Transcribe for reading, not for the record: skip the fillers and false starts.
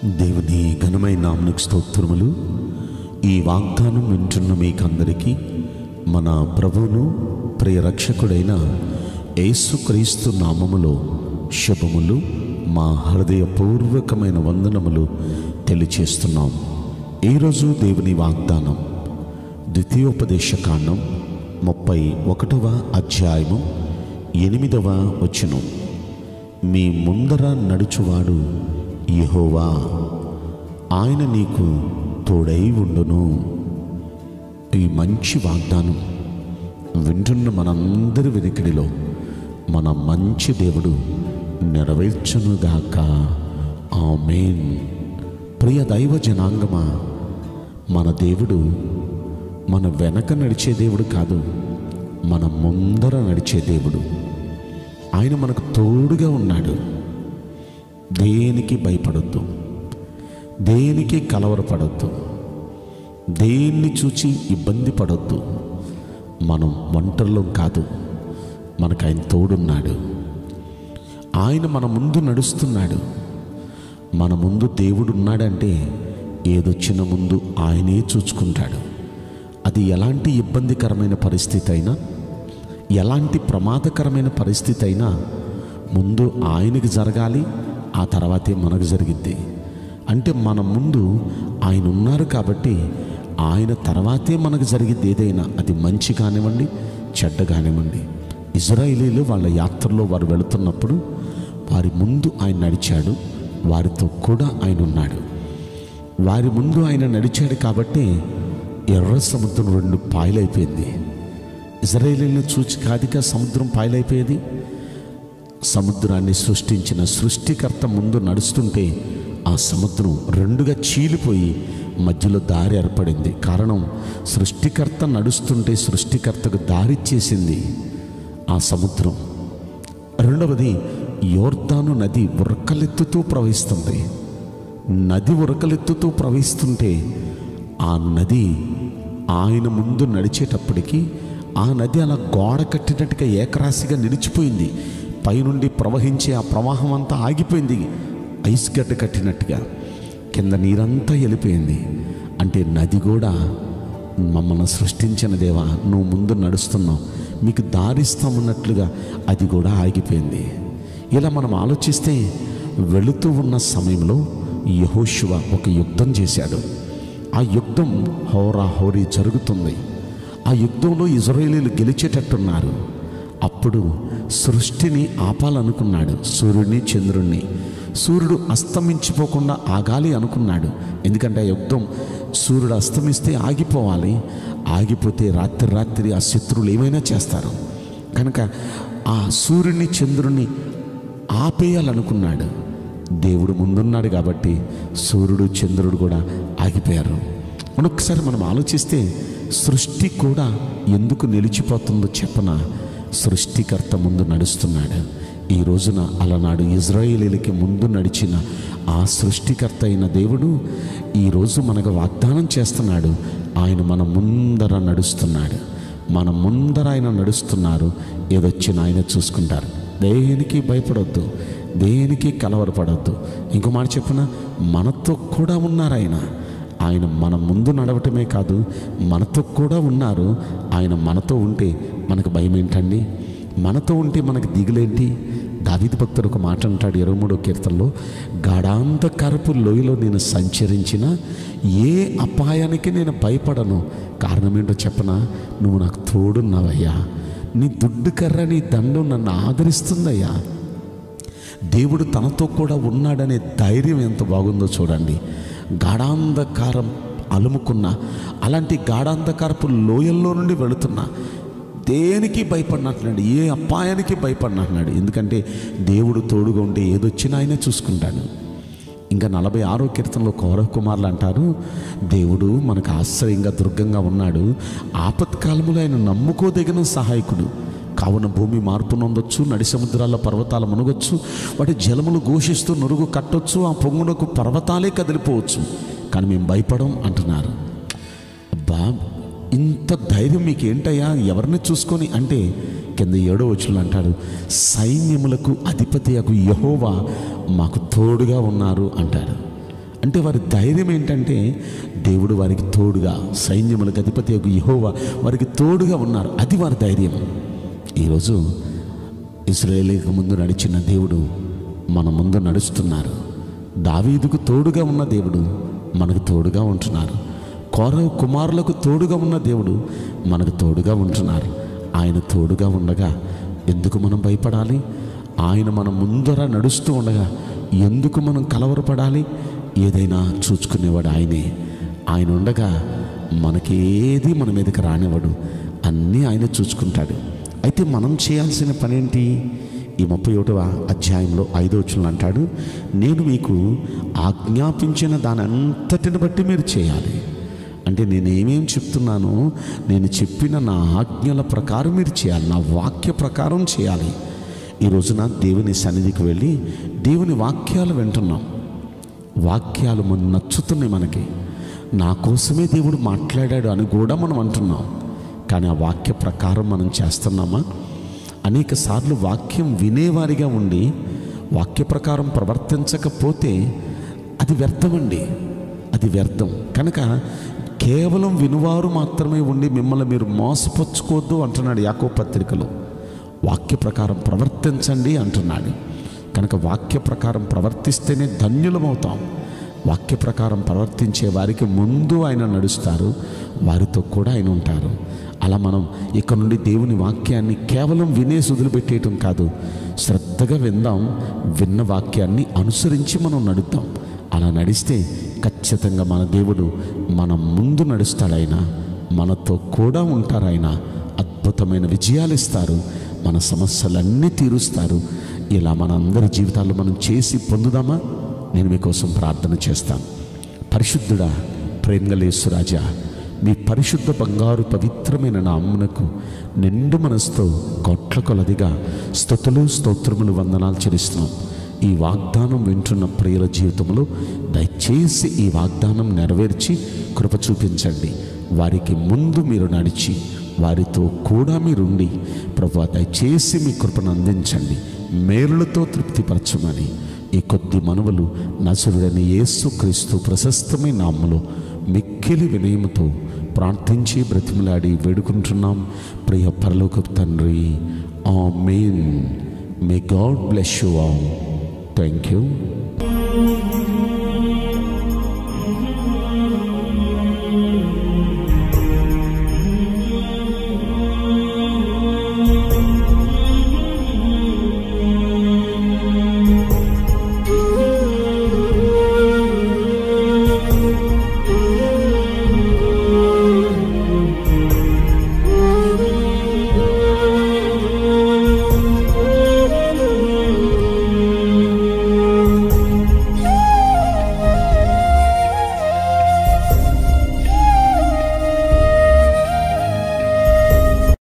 దేవుని ఘనమైన నామమునకు స్తోత్రములు. ఈ వాగ్దానం వింటున్న మీకందరికీ మన ప్రభువును ప్రియ రక్షకుడైన యేసుక్రీస్తు నామములో శుభములు, మా హృదయపూర్వకమైన వందనములు తెలియచేస్తున్నాం. ఈరోజు దేవుని వాగ్దానం ద్వితీయోపదేశకాండం 31వ అధ్యాయము 8వ వచనం. మీ ముందర నడుచువాడు యెహోవా, ఆయన నీకు తోడై ఉండును. ఈ మంచి వాగ్దానం వింటున్న మనందరి వెనుకడిలో మన మంచి దేవుడు నెరవేర్చునుగాక. ఆమేన్. ప్రియ దైవ జనాంగమా, మన దేవుడు మన వెనక నడిచే దేవుడు కాదు, మన ముందర నడిచే దేవుడు. ఆయన మనకు తోడుగా ఉన్నాడు. దేనికి భయపడొద్దు, దేనికి కలవరపడొద్దు, దేన్ని చూచి ఇబ్బంది పడొద్దు. మనం ఒంటరిలో కాదు, మనకు ఆయన తోడున్నాడు. ఆయన మన ముందు నడుస్తున్నాడు. మన ముందు దేవుడు ఉన్నాడంటే ఏదొచ్చిన ముందు ఆయనే చూసుకుంటాడు. అది ఎలాంటి ఇబ్బందికరమైన పరిస్థితి అయినా, ఎలాంటి ప్రమాదకరమైన పరిస్థితి అయినా ముందు ఆయనకి జరగాలి, ఆ తర్వాతే మనకు జరిగిద్ది. అంటే మన ముందు ఆయన ఉన్నారు కాబట్టి ఆయన తర్వాతే మనకు జరిగిద్ది. ఏదైనా అది మంచి కానివ్వండి, చెడ్డ కానివ్వండి. ఇజ్రాయేలీలు వాళ్ళ యాత్రలో వారు వెళుతున్నప్పుడు వారి ముందు ఆయన నడిచాడు, వారితో కూడా ఆయన ఉన్నాడు. వారి ముందు ఆయన నడిచాడు కాబట్టి ఎర్ర సముద్రం 2 పాయలైపోయింది. ఇజ్రాయేలీలను చూచి కాదిగా సముద్రం పాయలైపోయేది. సముద్రాన్ని సృష్టించిన సృష్టికర్త ముందు నడుస్తుంటే ఆ సముద్రం 2గా చీలిపోయి మధ్యలో దారి ఏర్పడింది. కారణం, సృష్టికర్త నడుస్తుంటే సృష్టికర్తకు దారి చేసింది ఆ సముద్రం. రెండవది, యోర్దాను నది ఉరకలెత్తుతూ ప్రవహిస్తుంది. నది ఉరకలెత్తుతూ ప్రవహిస్తుంటే ఆ నది ఆయన ముందు నడిచేటప్పటికి ఆ నది అలా గోడ కట్టినట్టుగా ఏకరాశిగా నిలిచిపోయింది. పైనుండి ప్రవహించే ఆ ప్రవాహం అంతా ఆగిపోయింది. ఐస్ గడ్డ కట్టినట్టుగా కింద నీరంతా వెళ్ళిపోయింది. అంటే నది కూడా మమ్మల్ని సృష్టించిన దేవా, నువ్వు ముందు నడుస్తున్నావు, మీకు దారిస్తామన్నట్లుగా అది కూడా ఆగిపోయింది. ఇలా మనం ఆలోచిస్తే వెళుతూ ఉన్న సమయంలో యెహోషువ ఒక యుద్ధం చేశాడు. ఆ యుద్ధం హోరాహోరీ జరుగుతుంది. ఆ యుద్ధంలో ఇజ్రాయేలీలు గెలిచేటట్టున్నారు. అప్పుడు సృష్టిని ఆపాలనుకున్నాడు, సూర్యుడిని చంద్రుణ్ణి. సూర్యుడు అస్తమించిపోకుండా ఆగాలి అనుకున్నాడు. ఎందుకంటే ఆ యుద్ధం సూర్యుడు అస్తమిస్తే ఆగిపోవాలి. ఆగిపోతే రాత్రి ఆ శత్రువులు ఏమైనా చేస్తారు. కనుక ఆ సూర్యుడిని చంద్రుణ్ణి ఆపేయాలనుకున్నాడు. దేవుడు ముందున్నాడు కాబట్టి సూర్యుడు చంద్రుడు కూడా ఆగిపోయారు. మనొకసారి మనం ఆలోచిస్తే సృష్టి కూడా ఎందుకు నిలిచిపోతుందో చెప్పన, సృష్టికర్త ముందు నడుస్తున్నాడు. ఈ రోజున అలనాడు ఇజ్రాయేలీలకి ముందు నడిచిన ఆ సృష్టికర్త అయిన దేవుడు ఈరోజు మనకు వాగ్దానం చేస్తున్నాడు. ఆయన మన ముందర నడుస్తున్నాడు. మన ముందర ఆయన నడుస్తున్నారు. ఏదొచ్చినా ఆయన చూసుకుంటారు. దేనికి భయపడొద్దు, దేనికి కలవరపడొద్దు. ఇంకో మాట చెప్పిన, మనతో కూడా ఉన్నారు ఆయన. ఆయన మన ముందు నడవటమే కాదు, మనతో కూడా ఉన్నారు. ఆయన మనతో ఉంటే మనకు భయం ఏంటండి? మనతో ఉంటే మనకు దిగులేంటి? దావీదు భక్తుడు ఒక మాట అంటాడు 23వ కీర్తనలో, గాఢాంధకారపు లోయలో నేను సంచరించిన ఏ అపాయానికి నేను భయపడను. కారణం ఏంటో చెప్పనా? నువ్వు నాకు తోడున్నావయ్యా. నీ దుడ్డు కర్ర, నీ దండం నన్ను ఆదరిస్తుందయ్యా. దేవుడు తనతో కూడా ఉన్నాడనే ధైర్యం ఎంత బాగుందో చూడండి. గాఢాంధకారం అలుముకున్న అలాంటి గాఢాంధకారపు లోయల్లో నుండి వెళుతున్నా దేనికి భయపడినట్టున్నాడు, ఏ అపాయానికి భయపడినట్టున్నాడు. ఎందుకంటే దేవుడు తోడుగా ఉంటే ఏదొచ్చినా ఆయనే చూసుకుంటాడు. ఇంకా 46వ కీర్తనలో కౌరవ కుమారులు అంటారు, దేవుడు మనకు ఆశ్రయంగా దుర్గంగా ఉన్నాడు, ఆపత్కాలములో ఆయన నమ్ముకోదగిన సహాయకుడు. కావున భూమి మార్పు నొందొచ్చు, నడి సముద్రాల పర్వతాలు మునగొచ్చు, వాటి జలములు ఘోషిస్తూ నురుగు కట్టొచ్చు, ఆ పొంగునకు పర్వతాలే కదిలిపోవచ్చు, కానీ మేము భయపడం అంటున్నారు. అబ్బా, ఇంత ధైర్యం మీకు ఏంటయ్యా? ఎవరిని చూసుకొని అంటే కింద 7వ వచనంలో అంటాడు, సైన్యములకు అధిపతియగు యెహోవా మాకు తోడుగా ఉన్నారు అంటాడు. అంటే వారి ధైర్యం ఏంటంటే దేవుడు వారికి తోడుగా, సైన్యములకు అధిపతి యెహోవా వారికి తోడుగా ఉన్నారు. అది వారి ధైర్యం. ఈరోజు ఇశ్రాయేలుకు ముందు నడిచిన దేవుడు మన ముందు నడుస్తున్నారు. దావీదుకు తోడుగా ఉన్న దేవుడు మనకు తోడుగా ఉంటున్నారు. కోరహు కుమారులకు తోడుగా ఉన్న దేవుడు మనకు తోడుగా ఉంటున్నారు. ఆయన తోడుగా ఉండగా ఎందుకు మనం భయపడాలి? ఆయన మన ముందర నడుస్తూ ఉండగా ఎందుకు మనం కలవరపడాలి? ఏదైనా చూసుకునేవాడు ఆయనే. ఆయన ఉండగా మనకేది మన మీదకి రానివ్వడు, అన్నీ ఆయన చూసుకుంటాడు. అయితే మనం చేయాల్సిన పని ఏంటి? ఈ 31వ అధ్యాయంలో 5వ వచనంలో అంటాడు, నేను మీకు ఆజ్ఞాపించిన దాని అంతటిని బట్టి మీరు చేయాలి. అంటే నేనేమేం చెప్తున్నానో నేను చెప్పిన నా ఆజ్ఞల ప్రకారం మీరు చేయాలి, నా వాక్య ప్రకారం చేయాలి. ఈ రోజున దేవుని సన్నిధికి వెళ్ళి దేవుని వాక్యాలు వింటున్నాం. వాక్యాలు మనం నచ్చుతున్నాయి, మనకి నా కోసమే దేవుడు మాట్లాడాడు అని కూడా మనం అంటున్నాం. కానీ ఆ వాక్య ప్రకారం మనం చేస్తున్నామా? అనేక సార్లు వాక్యం వినేవారిగా ఉండి వాక్య ప్రకారం ప్రవర్తించకపోతే అది వ్యర్థమండి, అది వ్యర్థం. కనుక కేవలం వినువారు మాత్రమే ఉండి మిమ్మల్ని మీరు మోసపుచ్చుకోవద్దు అంటున్నాడు యాకోబు పత్రికలో. వాక్య ప్రకారం ప్రవర్తించండి అంటున్నాడు. కనుక వాక్య ప్రకారం ప్రవర్తిస్తేనే ధన్యులమవుతాం. వాక్య ప్రకారం ప్రవర్తించే వారికి ముందు ఆయన నడుస్తారు, వారితో కూడా ఆయన ఉంటారు. అలా మనం ఇక్కడ నుండి దేవుని వాక్యాన్ని కేవలం వినేసి వదిలిపెట్టేయటం కాదు, శ్రద్ధగా విందాం. విన్న వాక్యాన్ని అనుసరించి మనం నడుద్దాం. అలా నడిస్తే ఖచ్చితంగా మన దేవుడు మన ముందు నడుస్తాడు. మనతో కూడా ఉంటారు. అద్భుతమైన విజయాలు ఇస్తారు, మన సమస్యలన్నీ తీరుస్తారు. ఇలా మన అందరి జీవితాల్లో మనం చేసి పొందుదామా? నేను మీకోసం ప్రార్థన చేస్తాను. పరిశుద్ధుడా, ప్రేమగల యేసురాజా, మీ పరిశుద్ధ బంగారు పవిత్రమైన నామమునకు నిండు మనసుతో కోట్ల కొలదిగా స్తుతులు స్తోత్రములు వందనాలు చెల్లిస్తున్నాం. ఈ వాగ్దానం వింటున్న ప్రియుల జీవితంలో దయచేసి ఈ వాగ్దానం నెరవేర్చి కృప చూపించండి. వారికి ముందు మీరు నడిచి వారితో కూడా మీరుండి ప్రభువా దయచేసి మీ కృపను అందించండి. మేలులతో తృప్తిపరచమని ఈ కొద్ది మనవులు నజరుడైన యేసుక్రీస్తు ప్రశస్తమైన నామములో మిక్కిలి వినయముతో ప్రార్థించి బ్రతిమలాడి వేడుకుంటున్నాం ప్రియ పరలోకపు తండ్రి. Amen. May God bless you all. Thank you.